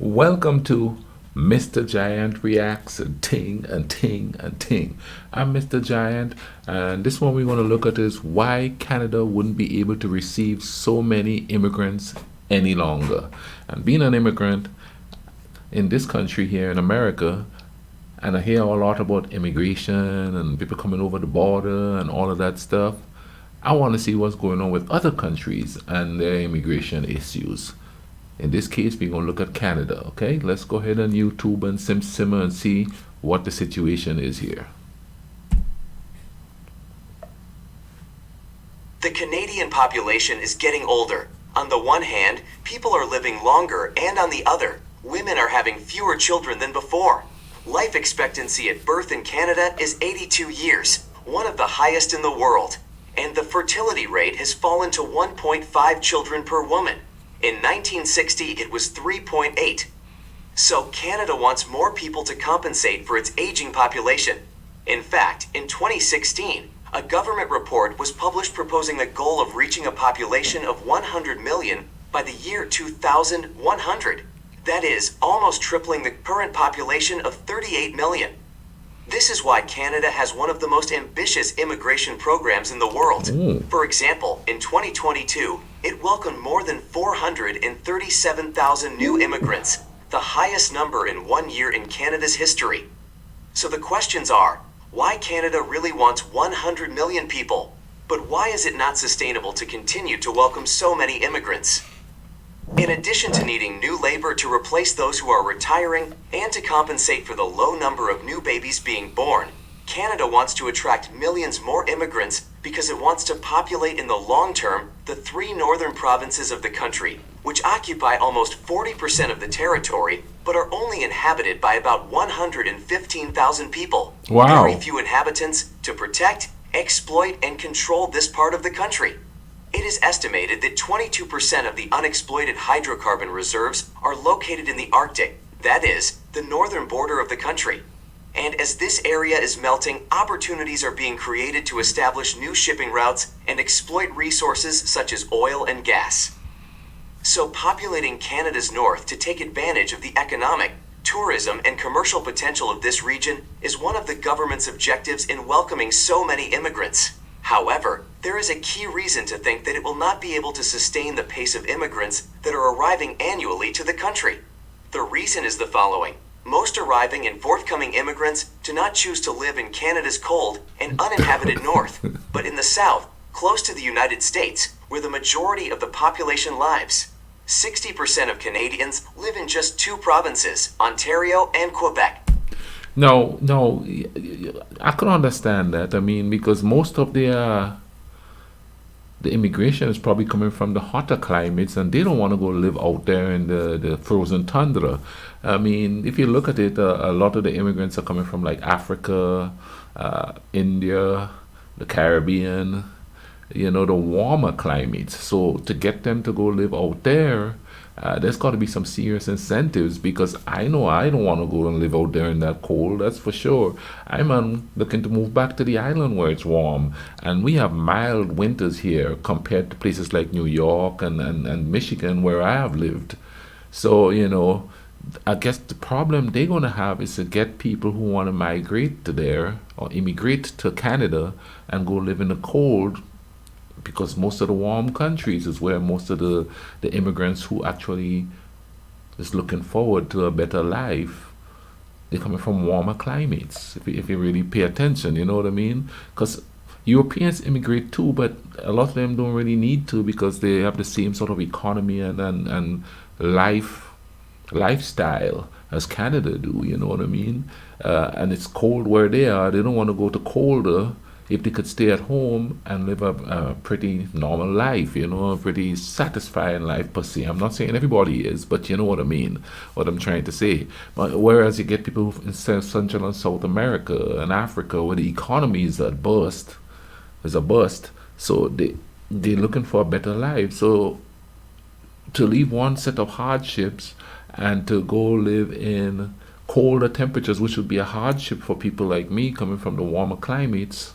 Welcome to Mr. Giant Reacts and Ting and Ting and Ting. I'm Mr. Giant, and this one we're going to look at is why Canada wouldn't be able to receive so many immigrants any longer. And being an immigrant in this country here in America, and I hear a lot about immigration and people coming over the border and all of that stuff. I want to see what's going on with other countries and their immigration issues. In this case, we're going to look at Canada, okay? Let's go ahead on YouTube and simmer and see what the situation is here. The Canadian population is getting older. On the one hand, people are living longer, and on the other, women are having fewer children than before. Life expectancy at birth in Canada is 82 years, one of the highest in the world. And the fertility rate has fallen to 1.5 children per woman. In 1960, it was 3.8. So Canada wants more people to compensate for its aging population. In fact, in 2016, a government report was published proposing the goal of reaching a population of 100 million by the year 2100. That is, almost tripling the current population of 38 million. This is why Canada has one of the most ambitious immigration programs in the world. For example, in 2022, it welcomed more than 437,000 new immigrants, the highest number in 1 year in Canada's history. So the questions are, why Canada really wants 100 million people? But why is it not sustainable to continue to welcome so many immigrants? In addition to needing new labor to replace those who are retiring and to compensate for the low number of new babies being born, Canada wants to attract millions more immigrants because it wants to populate in the long term the 3 northern provinces of the country, which occupy almost 40% of the territory, but are only inhabited by about 115,000 people. Wow. Very few inhabitants to protect, exploit, and control this part of the country. It is estimated that 22% of the unexploited hydrocarbon reserves are located in the Arctic, that is, the northern border of the country. And as this area is melting, opportunities are being created to establish new shipping routes and exploit resources such as oil and gas. So populating Canada's north to take advantage of the economic, tourism, and commercial potential of this region is one of the government's objectives in welcoming so many immigrants. However, there is a key reason to think that it will not be able to sustain the pace of immigrants that are arriving annually to the country. The reason is the following. Most arriving and forthcoming immigrants do not choose to live in Canada's cold and uninhabited north, but in the south, close to the United States, where the majority of the population lives. 60% of Canadians live in just 2 provinces, Ontario and Quebec. No, I can understand that. I mean, because most of the immigration is probably coming from the hotter climates, and they don't want to go live out there in the frozen tundra. I mean, if you look at it, a lot of the immigrants are coming from like Africa, India, the Caribbean, the warmer climates. So to get them to go live out there, there's got to be some serious incentives, because I know I don't want to go and live out there in that cold, that's for sure. I'm looking to move back to the island where it's warm, and we have mild winters here compared to places like New York and Michigan where I have lived. So, I guess the problem they're going to have is to get people who want to migrate to there or immigrate to Canada and go live in the cold, because most of the warm countries is where most of the immigrants who actually is looking forward to a better life, they're coming from warmer climates, if you really pay attention, you know what I mean? Because Europeans immigrate too, but a lot of them don't really need to, because they have the same sort of economy and lifestyle as Canada do, you know what I mean? And it's cold where they are. They don't want to go to colder if they could stay at home and live a pretty normal life, a pretty satisfying life per se. I'm not saying everybody is, but you know what I mean, what I'm trying to say. But whereas you get people in Central and South America and Africa, where the economy is a bust, so they're looking for a better life. So to leave one set of hardships and to go live in colder temperatures, which would be a hardship for people like me coming from the warmer climates,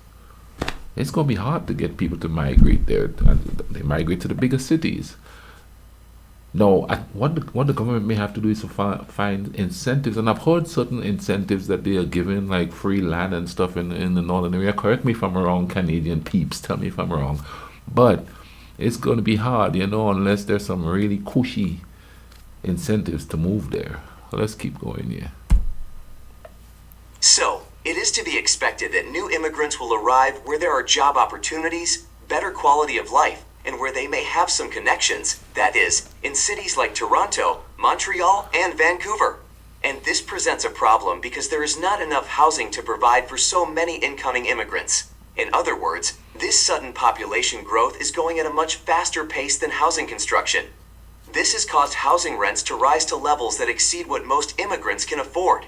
it's going to be hard to get people to migrate there. And they migrate to the bigger cities. No, what the government may have to do is to find incentives, and I've heard certain incentives that they are giving, like free land and stuff in the northern area. Correct me if I'm wrong, Canadian peeps. Tell me if I'm wrong, but it's going to be hard, unless there's some really cushy incentives to move there. Let's keep going, yeah. So, it is to be expected that new immigrants will arrive where there are job opportunities, better quality of life, and where they may have some connections, that is, in cities like Toronto, Montreal, and Vancouver. And this presents a problem because there is not enough housing to provide for so many incoming immigrants. In other words, this sudden population growth is going at a much faster pace than housing construction. This has caused housing rents to rise to levels that exceed what most immigrants can afford.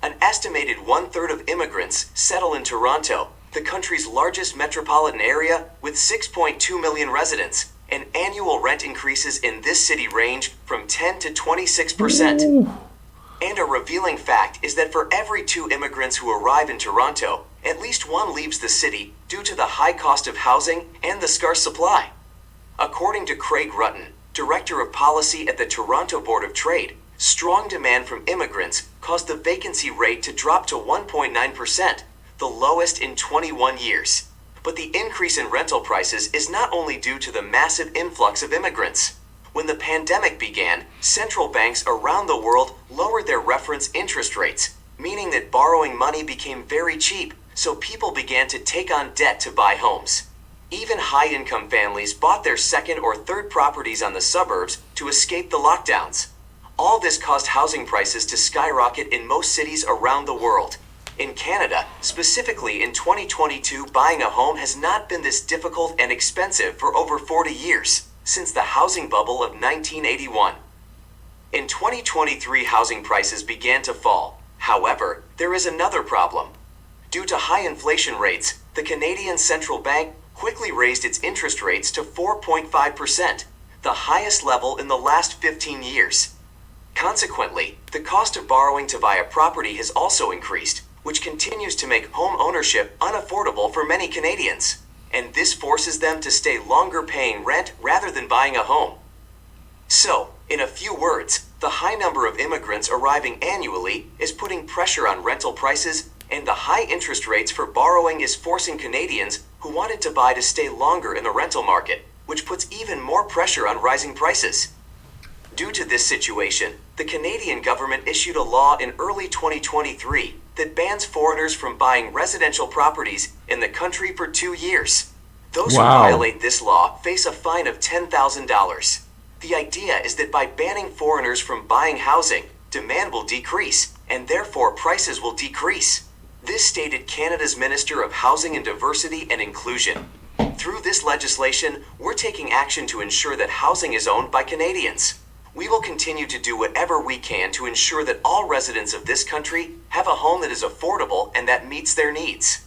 An estimated one-third of immigrants settle in Toronto, the country's largest metropolitan area with 6.2 million residents, and annual rent increases in this city range from 10 to 26%. Ooh. And a revealing fact is that for every 2 immigrants who arrive in Toronto, at least 1 leaves the city due to the high cost of housing and the scarce supply. According to Craig Rutten, Director of Policy at the Toronto Board of Trade, strong demand from immigrants caused the vacancy rate to drop to 1.9%, the lowest in 21 years. But the increase in rental prices is not only due to the massive influx of immigrants. When the pandemic began, central banks around the world lowered their reference interest rates, meaning that borrowing money became very cheap, so people began to take on debt to buy homes. Even high-income families bought their second or third properties on the suburbs to escape the lockdowns. All this caused housing prices to skyrocket in most cities around the world. In Canada, specifically in 2022, buying a home has not been this difficult and expensive for over 40 years, since the housing bubble of 1981. In 2023, housing prices began to fall. However, there is another problem. Due to high inflation rates, the Canadian Central Bank quickly raised its interest rates to 4.5%, the highest level in the last 15 years. Consequently, the cost of borrowing to buy a property has also increased, which continues to make home ownership unaffordable for many Canadians. And this forces them to stay longer paying rent rather than buying a home. So, in a few words, the high number of immigrants arriving annually is putting pressure on rental prices, and the high interest rates for borrowing is forcing Canadians who wanted to buy to stay longer in the rental market, which puts even more pressure on rising prices. Due to this situation, the Canadian government issued a law in early 2023 that bans foreigners from buying residential properties in the country for 2 years. Those who Wow. violate this law face a fine of $10,000. The idea is that by banning foreigners from buying housing, demand will decrease, and therefore prices will decrease. This stated Canada's Minister of Housing and Diversity and Inclusion. Through this legislation, we're taking action to ensure that housing is owned by Canadians. We will continue to do whatever we can to ensure that all residents of this country have a home that is affordable and that meets their needs.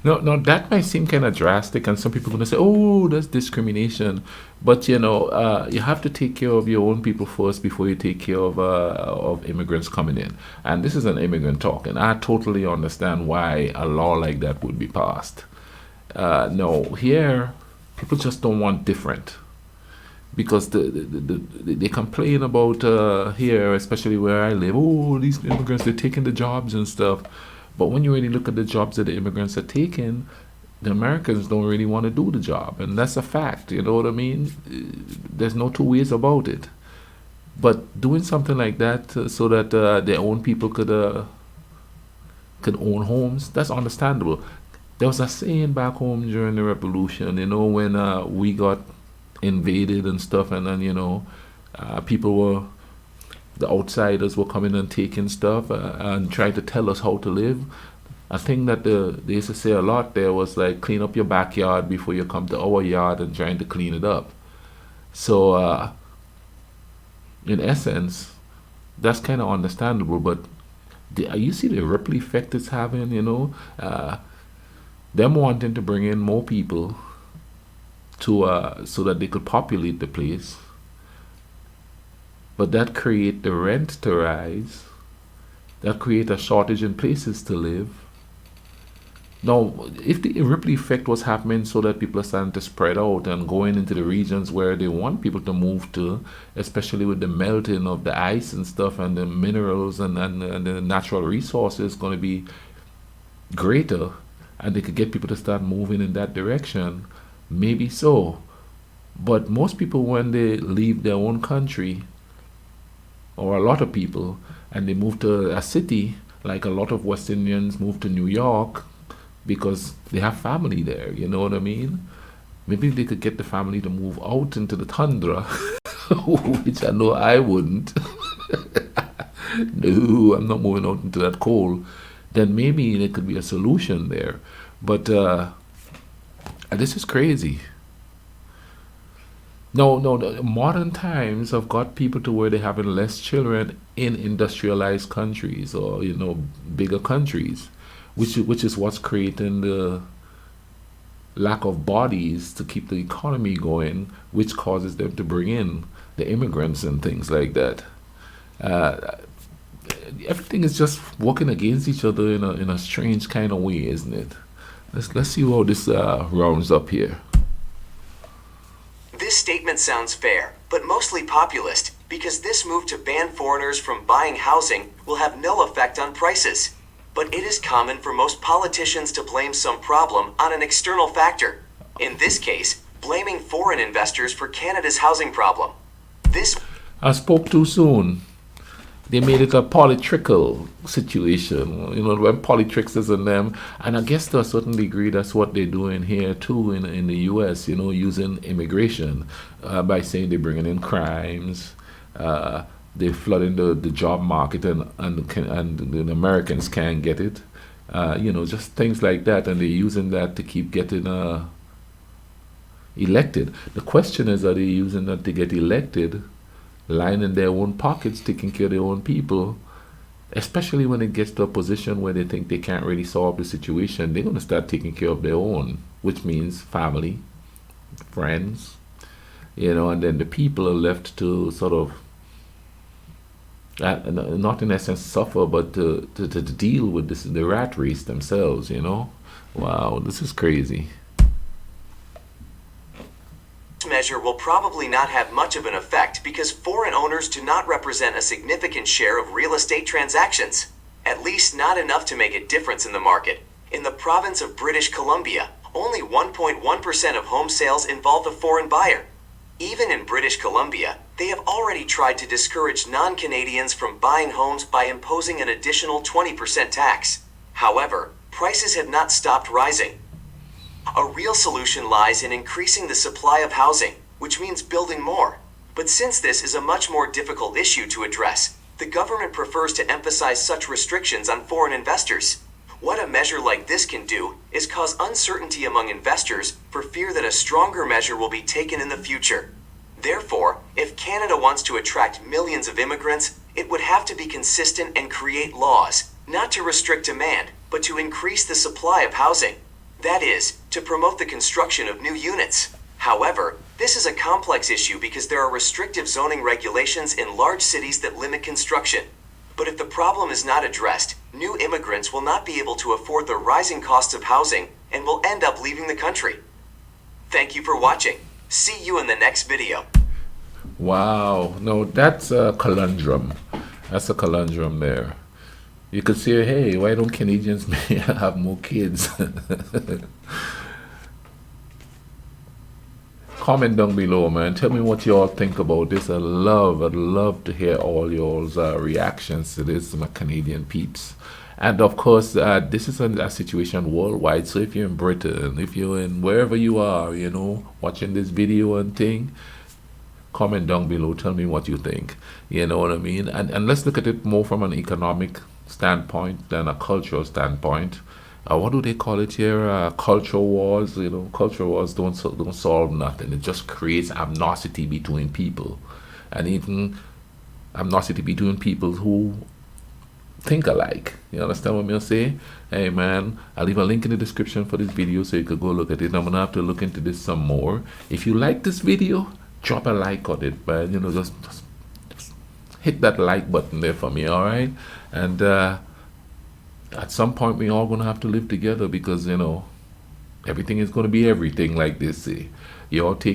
No, that might seem kind of drastic, and some people are going to say, "Oh, that's discrimination." But you have to take care of your own people first before you take care of immigrants coming in. And this is an immigrant talk, and I totally understand why a law like that would be passed. No, here people just don't want different, because they complain about here, especially where I live. Oh, these immigrants, they're taking the jobs and stuff. But when you really look at the jobs that the immigrants are taking, the Americans don't really want to do the job, and that's a fact. You know what I mean? There's no two ways about it. But doing something like that so that their own people could own homes, that's understandable. There was a saying back home during the revolution, when we got invaded and stuff, and then people were the outsiders were coming and taking stuff and trying to tell us how to live. A thing that they used to say a lot there was like, clean up your backyard before you come to our yard and trying to clean it up. So in essence, that's kind of understandable, but you see the ripple effect it's having, them wanting to bring in more people to so that they could populate the place, but that create the rent to rise, that create a shortage in places to live, Now, if the ripple effect was happening so that people are starting to spread out and going into the regions where they want people to move to, especially with the melting of the ice and stuff and the minerals and the natural resources going to be greater, and they could get people to start moving in that direction, maybe so. But most people, when they leave their own country, or a lot of people, and they move to a city, like a lot of West Indians move to New York because they have family there, you know what I mean? Maybe they could get the family to move out into the tundra, which I know I wouldn't. No, I'm not moving out into that cold. Then maybe there could be a solution there. But this is crazy. No, no, no. Modern times have got people to where they're having less children in industrialized countries or bigger countries, which is what's creating the lack of bodies to keep the economy going, which causes them to bring in the immigrants and things like that. Uh, Everything is just working against each other in a strange kind of way, isn't it? Let's see how this rounds up here. This statement sounds fair, but mostly populist, because this move to ban foreigners from buying housing will have no effect on prices. But it is common for most politicians to blame some problem on an external factor. In this case, blaming foreign investors for Canada's housing problem. This I spoke too soon. They made it a politrical situation, when politics is in them. And I guess to a certain degree, that's what they're doing here too in the US, using immigration by saying they're bringing in crimes, they're flooding the job market, and the Americans can't get it. Just things like that. And they're using that to keep getting elected. The question is, are they using that to get elected, lining their own pockets, taking care of their own people, especially when it gets to a position where they think they can't really solve the situation? They're going to start taking care of their own, which means family, friends, and then the people are left to sort of, not in essence suffer, but to deal with the rat race themselves, Wow, this is crazy. measure will probably not have much of an effect because foreign owners do not represent a significant share of real estate transactions, at least not enough to make a difference in the market. In the province of British Columbia, only 1.1% of home sales involve a foreign buyer. Even in British Columbia, they have already tried to discourage non-Canadians from buying homes by imposing an additional 20% tax. However, prices have not stopped rising. A real solution lies in increasing the supply of housing, which means building more. But since this is a much more difficult issue to address, the government prefers to emphasize such restrictions on foreign investors. What a measure like this can do is cause uncertainty among investors for fear that a stronger measure will be taken in the future. Therefore, if Canada wants to attract millions of immigrants, it would have to be consistent and create laws, not to restrict demand, but to increase the supply of housing. That is, to promote the construction of new units. However, this is a complex issue because there are restrictive zoning regulations in large cities that limit construction. But if the problem is not addressed, new immigrants will not be able to afford the rising costs of housing and will end up leaving the country. Thank you for watching. See you in the next video. Wow, no, that's a conundrum. That's a conundrum there. You could say, hey, why don't Canadians have more kids? Comment down below, man. Tell me what you all think about this. I'd love to hear all y'all's reactions to this, my Canadian peeps. And of course, this is a situation worldwide. So if you're in Britain, if you're in wherever you are, watching this video and thing, comment down below. Tell me what you think. You know what I mean? And let's look at it more from an economic standpoint than a cultural standpoint. What do they call it here? Culture wars. Culture wars don't solve nothing. It just creates animosity between people, and even animosity between people who think alike. You understand what I'm saying? Hey man, I'll leave a link in the description for this video so you could go look at it. I'm gonna have to look into this some more. If you like this video, drop a like on it, but just hit that like button there for me, all right? And at some point we all gonna have to live together because everything is gonna be everything like they say. You all take